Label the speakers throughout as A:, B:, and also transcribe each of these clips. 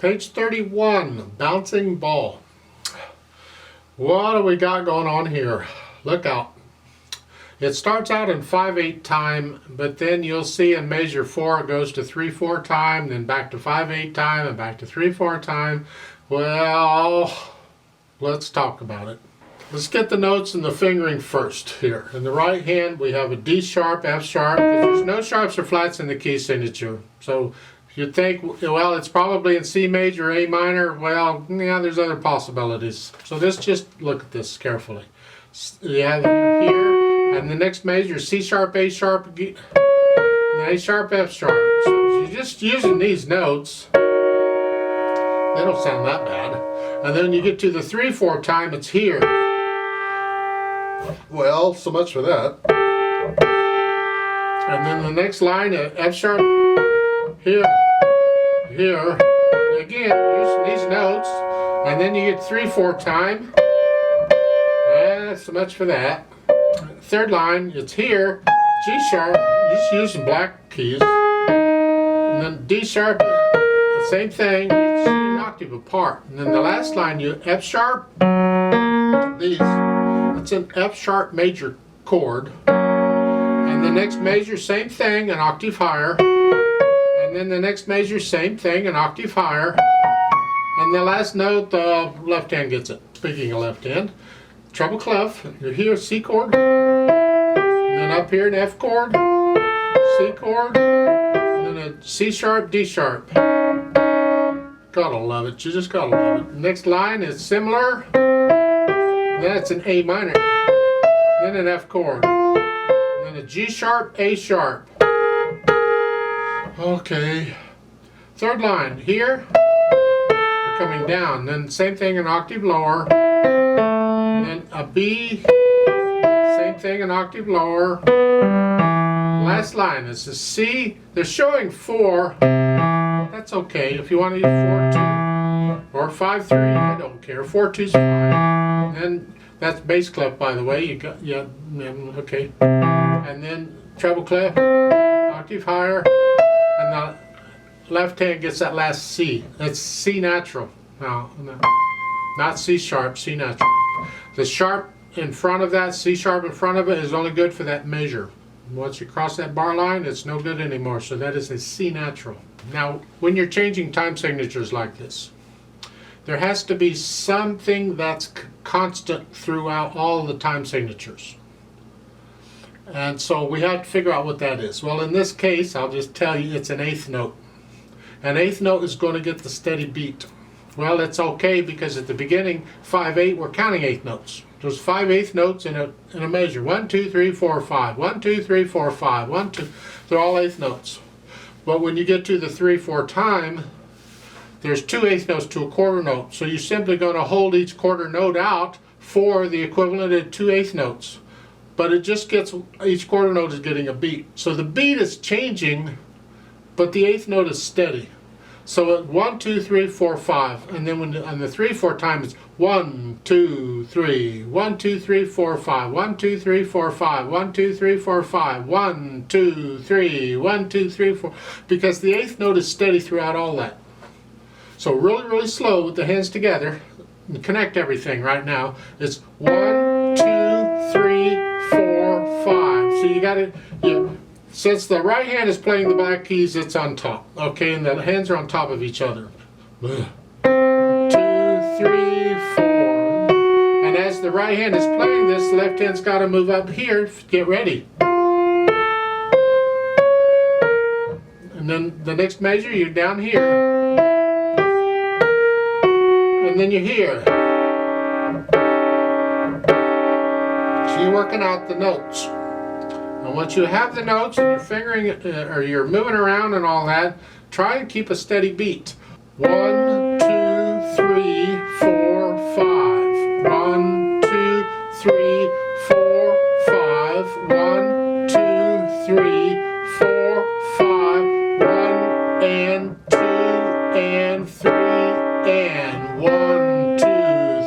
A: Page 31, bouncing ball. What do we got going on here? Look out. It starts out in 5/8 time, but then you'll see in measure 4 it goes to 3/4 time, then back to 5/8 time, and back to 3/4 time. Well, let's talk about it. Let's get the notes and the fingering first here. In the right hand we have a D sharp, F sharp, because there's no sharps or flats in the key signature. So if you think, well, it's probably in C major, A minor, well, yeah, there's other possibilities. So let's just look at this carefully. You have here, and the next measure is C sharp, A sharp, and A sharp, F sharp. So if you're just using these notes, they don't sound that bad. And then you get to the 3/4 time, it's here. Well, so much for that. And then the next line, F sharp, here, here. Again, using these notes. And then you get 3/4 time. So much for that. Third line, it's here, G sharp, just using black keys. And then D sharp, the same thing, it's an octave apart. And then the last line, you F sharp, these. It's an F sharp major chord, and the next measure same thing, an octave higher, and then the next measure same thing, an octave higher, and the last note the left hand gets it. Speaking of left hand, treble clef, you're here C chord, and then up here an F chord, C chord, and then a C sharp, D sharp. Gotta love it, you just gotta love it. Next line is similar. That's an A minor, then an F chord, then a G sharp, A sharp. Okay, third line here, we're coming down, then same thing an octave lower, then a B, same thing an octave lower. Last line is a C, they're showing 4, that's okay, if you want to use 4/2 or 5/3, I don't care, 4/2 is fine. And that's bass clef, by the way. You got, yeah, okay. And then treble clef, octave higher, and the left hand gets that last C. That's C natural. No, not C sharp, C natural. The sharp in front of that, C sharp in front of it, is only good for that measure. Once you cross that bar line, it's no good anymore. So that is a C natural. Now, when you're changing time signatures like this, there has to be something that's constant throughout all the time signatures. And so we have to figure out what that is. Well, in this case, I'll just tell you it's an eighth note. An eighth note is going to get the steady beat. Well, it's okay because at the beginning, 5/8, we're counting eighth notes. There's 5/8 notes in a measure. 1, 2, 3, 4, 5. 1, 2, 3, 4, 5. 1, 2. They're all eighth notes. But when you get to the 3/4 time, there's 2 eighth notes to a quarter note. So you're simply going to hold each quarter note out for the equivalent of 2 eighth notes. But it just gets, each quarter note is getting a beat. So the beat is changing, but the eighth note is steady. So at 1, 2, 3, 4, 5. And then when on the 3/4 time, it's 1, 2, 3. 1, 2, 3, 4, 5. 1, 2, 3, 4, 5. 1, 2, 3, 4, 5. 1, 2, 3. 1, 2, 3, 4. Because the eighth note is steady throughout all that. So really, really slow with the hands together, and connect everything right now. It's 1, 2, 3, 4, 5. So you got it. Since the right hand is playing the black keys, it's on top. Okay, and the hands are on top of each other. 2, 3, 4. And as the right hand is playing this, the left hand's got to move up here. Get ready. And then the next measure, you're down here. And then you're here. So you're working out the notes. And once you have the notes and you're fingering it, or you're moving around and all that, try and keep a steady beat. 1, 2, 3, 4, 5. 1, 2, 3, 4, 5. 1, 2, 3, 4, 5. 1 and 2 and 3 and 1, 2,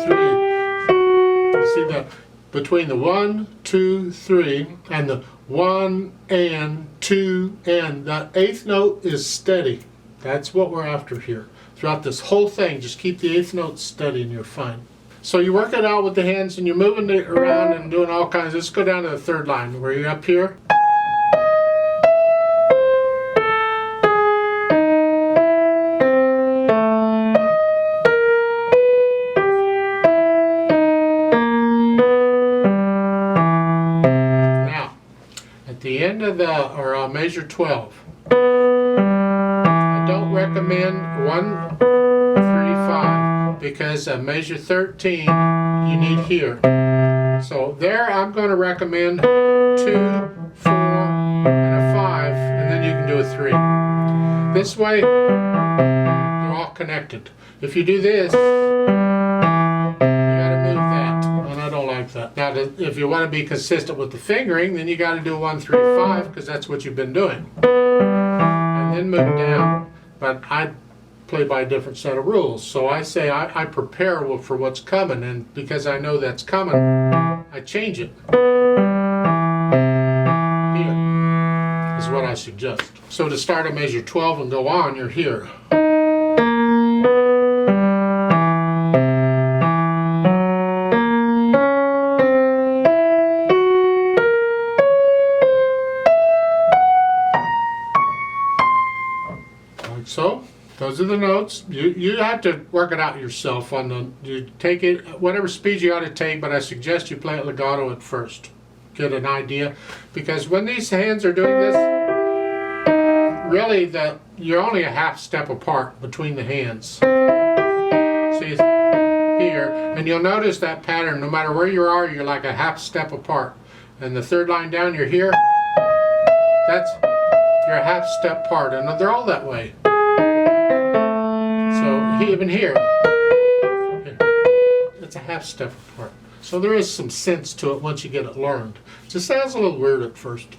A: 3. You see that? Between the 1, 2, 3 and the 1 and 2 and the eighth note is steady. That's what we're after here. Throughout this whole thing, just keep the eighth note steady and you're fine. So you work it out with the hands and you're moving it around and doing all kinds. Let's go down to the third line where you're up here. Now, at the end of the, measure 12, I don't recommend 1, 3, 5 because measure 13 you need here. So there I'm going to recommend 2, 4, and a 5, and then you can do a 3. This way they're all connected. If you do this, you got to move that, and I don't like that. Now if you want to be consistent with the fingering, then you got to do 1, 3, 5 because that's what you've been doing. And then move down. But I play by a different set of rules. So I say I prepare for what's coming, and because I know that's coming, I change it. Here is what I suggest. So to start a measure 12 and go on, you're here. Like so. Those are the notes. You have to work it out yourself. You take it whatever speed you ought to take, but I suggest you play it legato at first. Get an idea, because when these hands are doing this, really you're only a half step apart between the hands. See here, and you'll notice that pattern. No matter where you are, you're like a half step apart. And the third line down, you're here. You're a half step apart, and they're all that way. So even here, it's a half step apart. So there is some sense to it once you get it learned. It just sounds a little weird at first.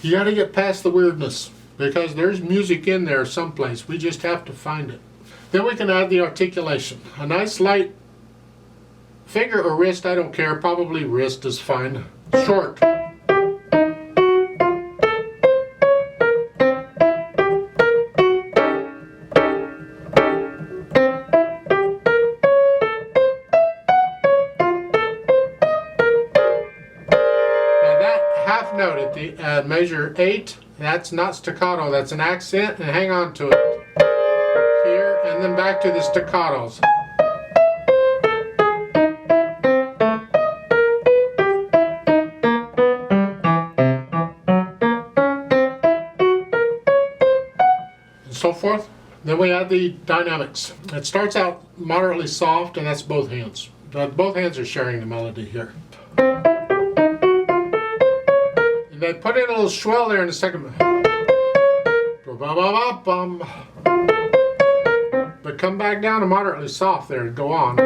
A: You got to get past the weirdness, because there's music in there someplace. We just have to find it. Then we can add the articulation. A nice light finger or wrist, I don't care. Probably wrist is fine. Short. Half note at the measure 8, that's not staccato, that's an accent, and hang on to it. Here, and then back to the staccatos. And so forth. Then we add the dynamics. It starts out moderately soft, and that's both hands. Both hands are sharing the melody here. They put in a little swell there in the second. But come back down to moderately soft there and go on.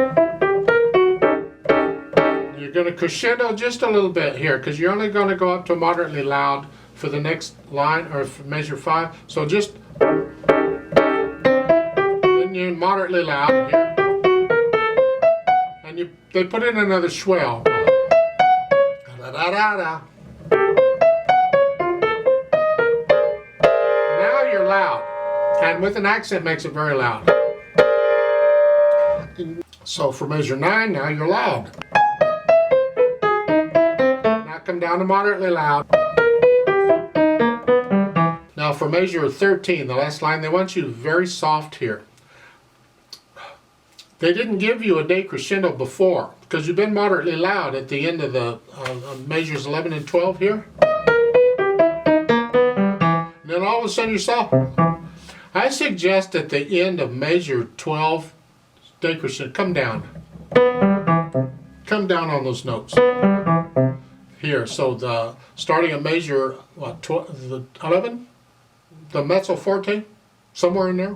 A: You're going to crescendo just a little bit here, because you're only going to go up to moderately loud for the next line, or for measure 5. So just then you're moderately loud here, and they put in another swell. Da da da da. You're loud, and with an accent makes it very loud. So for measure 9, now you're loud. Now come down to moderately loud. Now for measure 13, the last line, they want you very soft here. They didn't give you a decrescendo before, because you've been moderately loud at the end of the measures 11 and 12 here. Then all of a sudden you're soft. I suggest at the end of measure 12, decrescendo, come down. Come down on those notes. Here, so starting at measure, 11? The mezzo forte? Somewhere in there?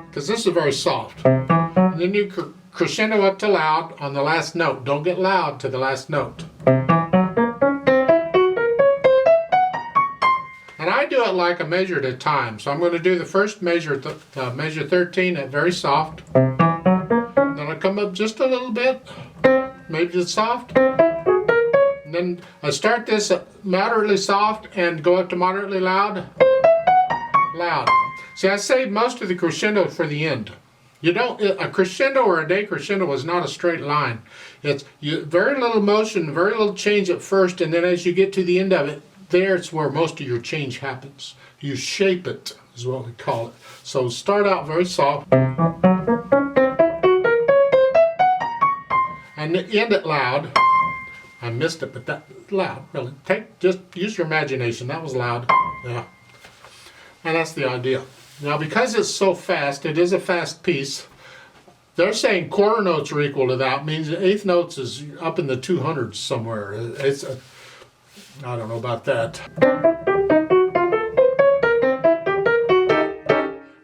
A: Because this is very soft. And then you crescendo up to loud on the last note. Don't get loud to the last note. And I do it like a measure at a time. So I'm going to do the first measure, measure 13 at very soft. Then I come up just a little bit, maybe it's soft. And then I start this moderately soft and go up to moderately loud. Loud. See, I saved most of the crescendo for the end. You don't, a crescendo or a decrescendo is not a straight line. It's very little motion, very little change at first, and then as you get to the end of it, there's where most of your change happens. You shape it, is what we call it. So start out very soft, and end it loud. I missed it, but that loud, really. Just use your imagination. That was loud. Yeah. And that's the idea. Now, because it's so fast, it is a fast piece. They're saying quarter notes are equal to that. Means the eighth notes is up in the 200s somewhere. I don't know about that.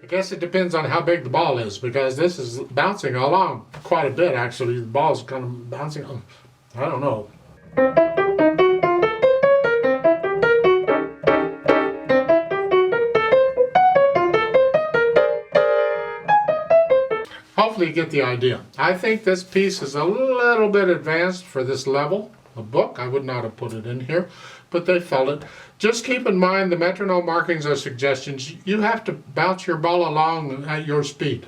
A: I guess it depends on how big the ball is, because this is bouncing along quite a bit, actually. The ball's kind of bouncing. I don't know. Hopefully you get the idea. I think this piece is a little bit advanced for this level of book. I would not have put it in here, but they felt it. Just keep in mind the metronome markings are suggestions. You have to bounce your ball along at your speed.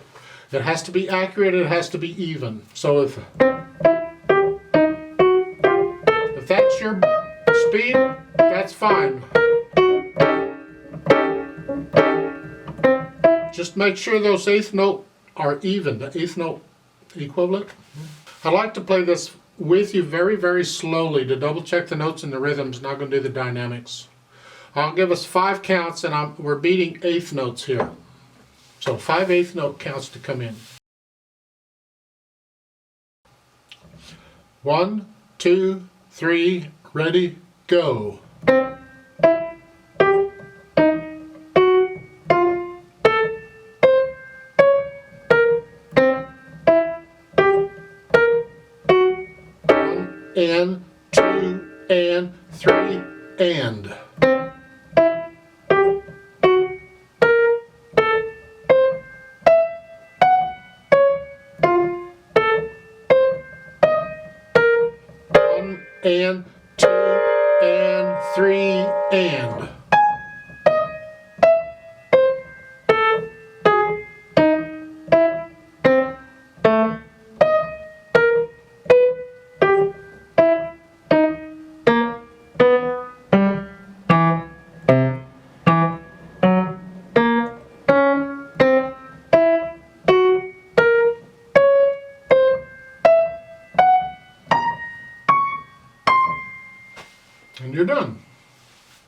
A: It has to be accurate, it has to be even. So if that's your speed, that's fine. Just make sure those eighth note are even, the eighth note equivalent. I like to play this with you very, very slowly to double check the notes and the rhythms. Not going to do the dynamics. I'll give us 5 counts, and we're beating eighth notes here. So 5 eighth note counts to come in. 1, 2, 3, ready, go. And 2 and 3 and. One and 2 and 3 and. And you're done.